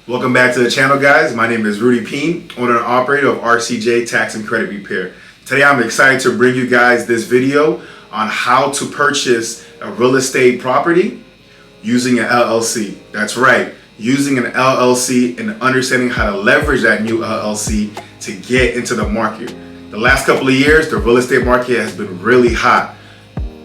Welcome back to the channel, guys. My name is Rudy Pean, owner and operator of RCJ Tax and Credit Repair. Today I'm excited to bring you guys this video on how to purchase a real estate property using an LLC. That's right, using an LLC and understanding how to leverage that new LLC to get into the market. The last couple of years, the real estate market has been really hot.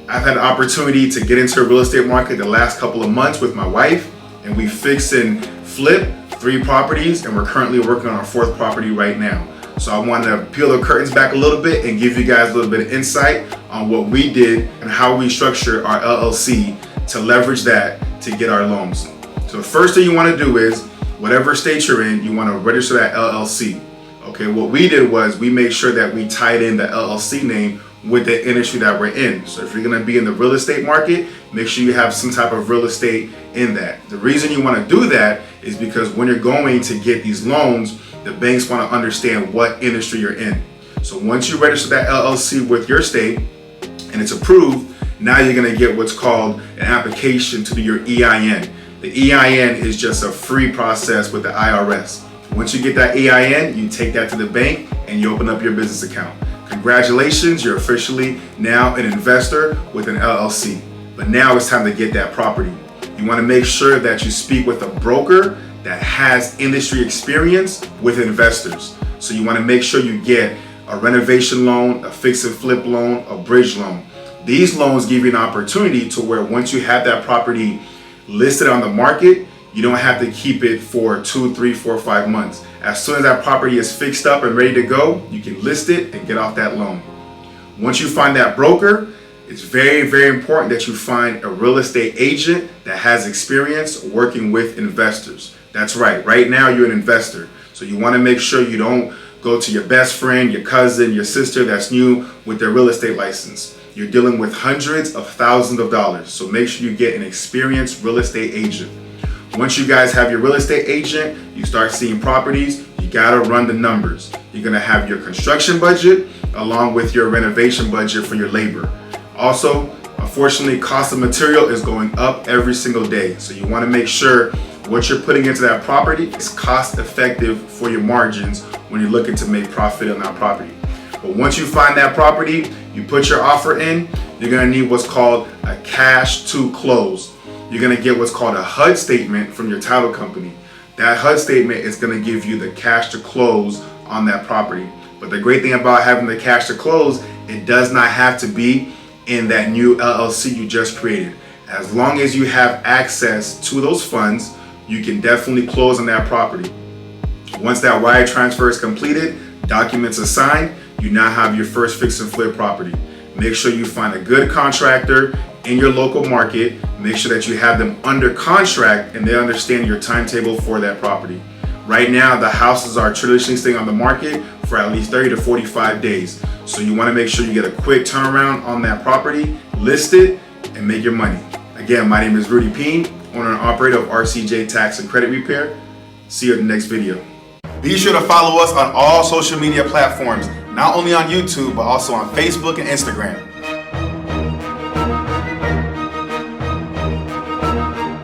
I've had the opportunity to get into the real estate market the last couple of months with my wife, and we fix and flip 3 properties, and we're currently working on our 4th property right now. So I wanted to peel the curtains back a little bit and give you guys a little bit of insight on what we did and how we structured our LLC to leverage that to get our loans. So the first thing you want to do is, whatever state you're in, you want to register that LLC. Okay, what we did was we made sure that we tied in the LLC name with the industry that we're in. So if you're going to be in the real estate market, make sure you have some type of real estate in that. The reason you want to do that is because when you're going to get these loans, the banks want to understand what industry you're in. So once you register that LLC with your state and it's approved, now you're going to get what's called an application to do your EIN. The EIN is just a free process with the IRS. Once you get that EIN, you take that to the bank and you open up your business account. Congratulations, you're officially now an investor with an LLC. But now it's time to get that property. You want to make sure that you speak with a broker that has industry experience with investors. So you want to make sure you get a renovation loan, a fix and flip loan, a bridge loan. These loans give you an opportunity to where once you have that property listed on the market, you don't have to keep it for 2, 3, 4, 5 months. As soon as that property is fixed up and ready to go, you can list it and get off that loan. Once you find that broker, it's very, very important that you find a real estate agent that has experience working with investors. That's right, right now you're an investor. So you want to make sure you don't go to your best friend, your cousin, your sister that's new with their real estate license. You're dealing with hundreds of thousands of dollars. So make sure you get an experienced real estate agent. Once you guys have your real estate agent, you start seeing properties, you gotta run the numbers. You're gonna have your construction budget along with your renovation budget for your labor. Also, unfortunately, cost of material is going up every single day. So you wanna make sure what you're putting into that property is cost effective for your margins when you're looking to make profit on that property. But once you find that property, you put your offer in, you're gonna need what's called a cash to close. You're gonna get what's called a HUD statement from your title company. That HUD statement is gonna give you the cash to close on that property. But the great thing about having the cash to close, it does not have to be in that new LLC you just created. As long as you have access to those funds, you can definitely close on that property. Once that wire transfer is completed, documents are signed, you now have your first fix and flip property. Make sure you find a good contractor in your local market. Make sure that you have them under contract and they understand your timetable for that property. Right now, the houses are traditionally staying on the market for at least 30 to 45 days. So you want to make sure you get a quick turnaround on that property, list it, and make your money. Again, my name is Rudy Pean, owner and operator of RCJ Tax and Credit Repair. See you in the next video. Be sure to follow us on all social media platforms, not only on YouTube, but also on Facebook and Instagram.